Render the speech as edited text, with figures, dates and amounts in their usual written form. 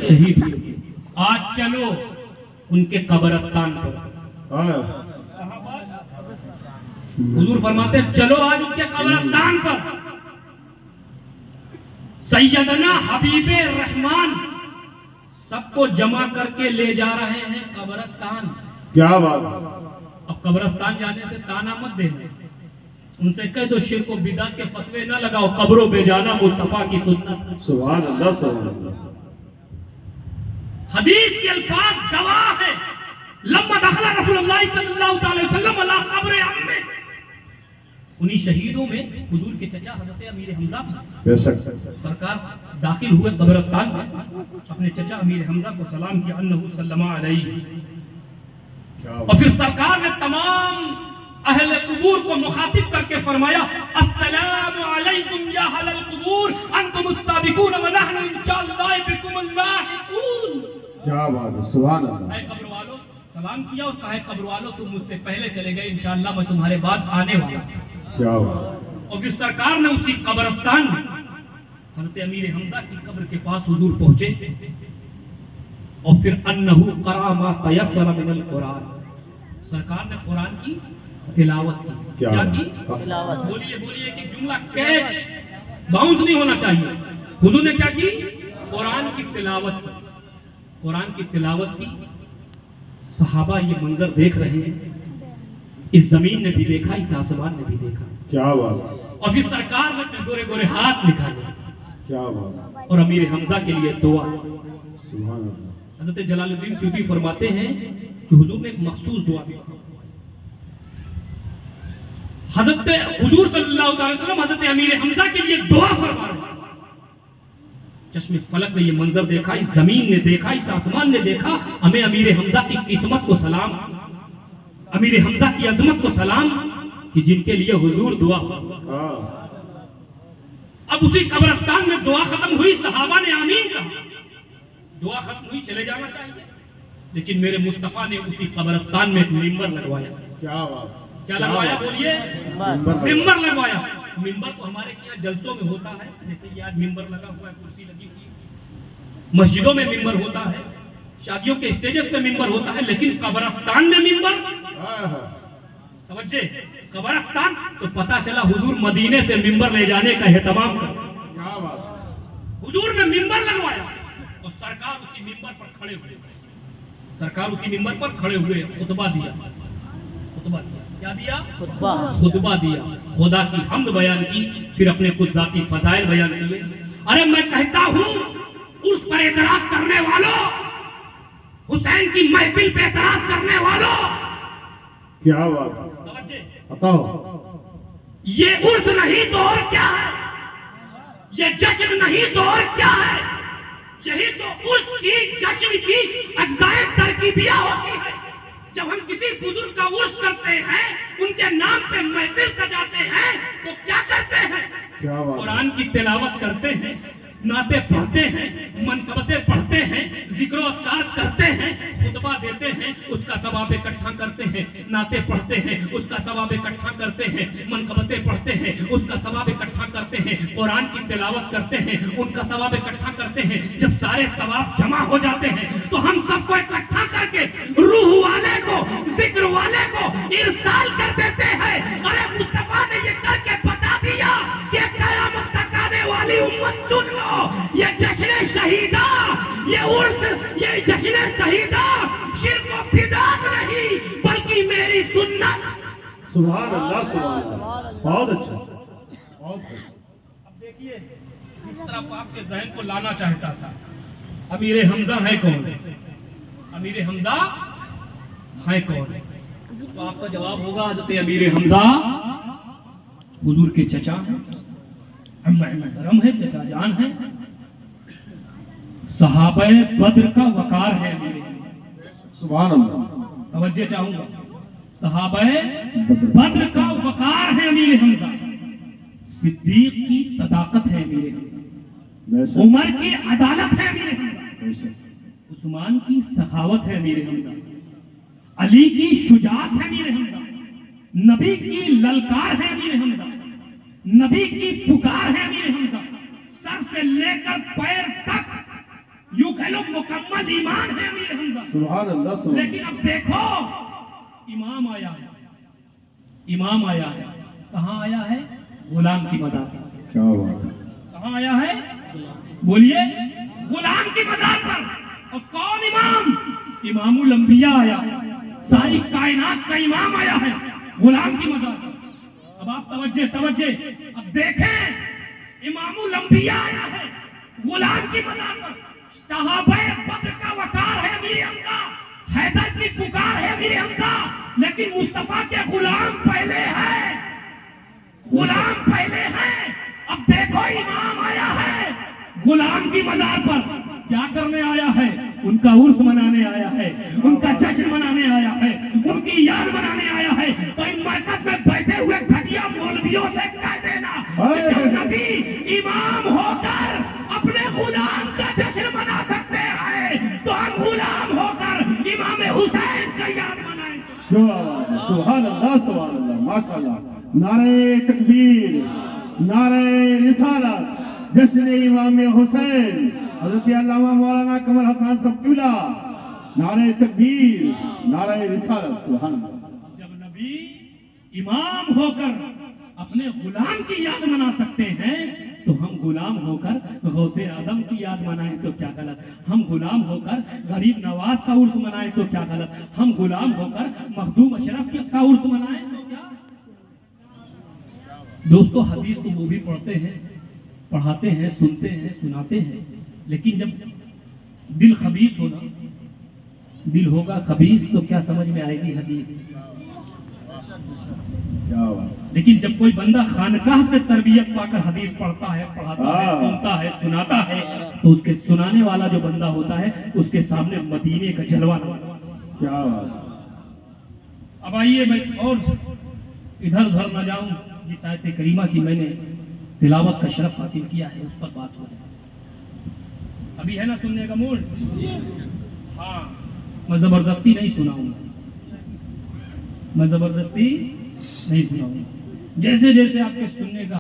شہید ہوئے. آج چلو ان کے قبرستان پر. حضور فرماتے ہیں چلو آج ان کے قبرستان پر. سیدنا حبیب رحمان سب کو جمع کر کے لے جا رہے ہیں قبرستان. کیا بات ہے. اب قبرستان جانے سے تانا مت دینا, ان سے کہہ دو شرک و بدعت کے فتوے نہ لگاؤ, قبروں پہ جانا مصطفیٰ کی سنت. سبحان اللہ سبحان اللہ. حدیث کے الفاظ گواہ ہے. لما دخل رسول اللہ صلی اللہ علیہ وسلم علی قبر عمہ, انہی شہیدوں میں حضور کے چچا حضرت امیر حمزہ بے شک سرکار داخل ہوئے قبرستان میں, اپنے چچا امیر حمزہ کو سلام کیا انہو سلم علیہ, اور پھر سرکار نے تمام اہل قبور کو مخاطب کر کے فرمایا السلام علیکم یا اہل القبور انتم السابقون ونحن انشاءاللہ بکم اللاحقون. کیا بات ہے. سبحان اللہ. اے قبر والو, سلام کیا اور کہا قبر والو تم مجھ سے پہلے چلے گئے, انشاءاللہ میں تمہارے بعد آنے والا ہوں. کیا بات. اور پھر سرکار نے اسی قبرستان میں حضرت امیر حمزہ کی قبر کے پاس حضور پہنچے, اور پھر انہو قرأ ما تیسر من القرآن, سرکار نے قرآن کی تلاوت کی. کیا کی تلاوت. بولیے بولیے کہ جملہ کیچ باؤنس نہیں ہونا چاہیے. حضور نے کیا کی, قرآن کی تلاوت کی. قرآن کی تلاوت کی. صحابہ یہ منظر دیکھ رہے ہیں, اس زمین نے بھی دیکھا, اس آسمان نے بھی دیکھا. کیا بات ہے. اور پھر سرکار نے اپنے گورے گورے ہاتھ نکالے کیا بات ہے. اور امیر حمزہ کے لیے دعا کی. سبحان اللہ. حضرت جلال الدین سیوطی فرماتے ہیں کہ حضور نے ایک مخصوص دعا کی. حضرت حضور صلی اللہ علیہ وسلم حضرت امیر حمزہ کے لیے دعا فرما رہے ہیں. چشم فلک نے یہ منظر دیکھا, اس زمین نے دیکھا, اس آسمان نے دیکھا. ہمیں امیر حمزہ کی قسمت کو سلام, امیر حمزہ کی عظمت کو سلام کہ جن کے لیے حضور دعا. اب اسی قبرستان میں دعا ختم ہوئی, صحابہ نے آمین کہا. دعا ختم ہوئی, چلے جانا چاہیے, لیکن میرے مصطفیٰ نے اسی قبرستان میں ایک منبر لگوایا. کیا بات. کیا لگوایا بولیے, منبر لگوایا. منبر تو ہمارے یہاں جلسوں میں ہوتا ہے, جیسے یہ آج منبر لگا ہوا ہے, کرسی لگی ہوئی ہے. مسجدوں میں منبر ہوتا ہے, شادیوں کے اسٹیجز پہ منبر ہوتا ہے, لیکن قبرستان میں منبر. توجہ, قبرستان تو پتا چلا حضور مدینے سے منبر لے جانے کا اہتمام کر. کیا بات. حضور نے منبر لگوایا اور سرکار اسی منبر پر کھڑے ہوئے. سرکار اسی منبر پر کھڑے ہوئے, خطبہ دیا. خطبہ دیا, کیا دیا, خطبہ دیا. خدا کی حمد بیان کی, پھر اپنے کچھ ذاتی فضائل بیان کیے. ارے میں کہتا ہوں اس پر اعتراض کرنے والوں, حسین کی محفل پہ اعتراض کرنے والوں, کیا بات. بتاؤ. یہ عرس نہیں تو اور کیا ہے, یہ جشن نہیں تو اور کیا ہے. یہی تو عرس کی, جشن کی اجزائے ترکیبیہ ہوتی ہے. جب ہم کسی بزرگ کا عرس کرتے ہیں, ان کے نام پہ محفل سجاتے ہیں, تو کیا کرتے ہیں, قرآن کی تلاوت کرتے ہیں, نعتیں پڑھتے ہیں, منقبتیں پڑھتے ہیں, ذکر و اذکار کرتے ہیں, خطبہ دیتے ہیں, اس کا ثواب اکٹھا کرتے ہیں, نعتیں پڑھتے ہیں, اس کا ثواب اکٹھا کرتے ہیں, منقبتیں پڑھتے ہیں, اس کا ثواب اکٹھا کرتے ہیں, قرآن کی تلاوت کرتے ہیں, ان کا ثواب اکٹھا کرتے ہیں. جب سارے ثواب جمع ہو جاتے ہیں تو ہم سب کو اکٹھا کر کے روح والے کو, ذکر والے کو ارسال کر دیتے ہیں. ارے مصطفیٰ نے یہ کر کے بتا دیا کہ قیامت تک آنے والی امت سن لو, یہ جشن شہیدہ, یہ عرس, یہ جشن شہیدہ شرک و بدعت نہیں بلکہ میری سنت. سبحان اللہ سبحان اللہ. بہت اچھا, بہت اچھا. اب دیکھیے اس طرف آپ کے ذہن کو لانا چاہتا تھا, امیر حمزہ ہے کون, امیر حمزہ ہے کون. تو آپ کا جواب ہوگا حضرت امیر حمزہ حضور کے چچا ہیں, محترم ہے, چچا جان ہے, صحابہ بدر کا وقار ہے امیر حمزہ. سبحان اللہ. توجہ چاہوں گا, صحابہ بدر کا وقار ہے امیر حمزہ, صدیق کی صداقت ہے امیر حمزہ, عمر کی عدالت ہے امیر حمزہ, عثمان کی سخاوت ہے امیر حمزہ, علی کی شجاعت ہے امیر حمزہ, نبی کی للکار ہے امیر حمزہ, نبی کی پکار ہے امیر حمزہ, سر سے لے کر پیر تک یوں کہہ لو مکمل ایمان ہے امیر حمزہ. سبحان اللہ سبحان اللہ. لیکن اب دیکھو امام آیا ہے, امام آیا ہے, کہاں آیا ہے؟ غلام کی مزار پر. کیا بات ہے. کہاں آیا ہے؟ بولیے, غلام کی مزار پر. اور کون امام؟ امام الانبیاء آیا ہے, ساری کائنات کا امام آیا ہے غلام کی مزار پر. اب آپ توجہ, اب دیکھیں امام الانبیاء آیا ہے غلام کی مزار پر. صحابہ بدر کا وقار ہے امیر حمزہ, حیدر کی پکار ہے امیر حمزہ, لیکن مصطفیٰ کے غلام پہلے ہے, غلام پہلے ہے. اب دیکھو امام آیا ہے غلام کی مزار پر, کیا کرنے آیا ہے؟ ان کا عرس منانے آیا ہے, ان کا جشن منانے آیا ہے, ان کی یاد منانے آیا ہے. تو ان مرکز میں بیٹھے ہوئے گھٹیا مولویوں سے کہہ دینا کہ جب نبی امام ہو کر اپنے غلام کا جشن منا سکتے ہیں تو ہم غلام ہو کر امام حسین کا یاد منائیں. جو آواز ہے. سبحان اللہ سبحان اللہ ماشاء اللہ. نعرہ تکبیر, نعرہ رسالت, جشن امام حسین حضرت علامہ مولانا قمر حسن صاحب قبلہ. نعرہ تکبیر, نعرہ رسالت. سبحان اللہ. جب نبی امام ہو کر اپنے غلام کی یاد منا سکتے ہیں تو ہم غلام ہو کر غوث اعظم کی یاد منائیں تو کیا غلط؟ ہم غلام ہو کر غریب نواز کا عرس منائیں تو کیا غلط؟ ہم غلام ہو کر مخدوم اشرف کا عرس منائیں تو کیا؟ دوستو حدیث تو وہ بھی پڑھتے ہیں, پڑھاتے ہیں, سنتے ہیں, سناتے ہیں, لیکن جب دل خبیث ہونا, دل ہوگا خبیث تو کیا سمجھ میں آئے گی حدیث؟ کیا بات. لیکن جب کوئی بندہ خانقاہ سے تربیت پا کر حدیث پڑھتا ہے, پڑھاتا ہے, سنتا ہے, سناتا ہے, تو اس کے سنانے والا جو بندہ ہوتا ہے اس کے سامنے مدینے کا جلوہ نظر آتا ہے. کیا بات. اب آئیے میں اور ادھر ادھر نہ جاؤں, جس آیت کریمہ کی میں نے تلاوت کا شرف حاصل کیا ہے اس پر بات ہو جائے. ابھی ہے نا سننے کا موڈ؟ ہاں, میں زبردستی نہیں سناؤں گا, میں زبردستی نہیں سناؤں گا. جیسے جیسے آپ کے سننے کا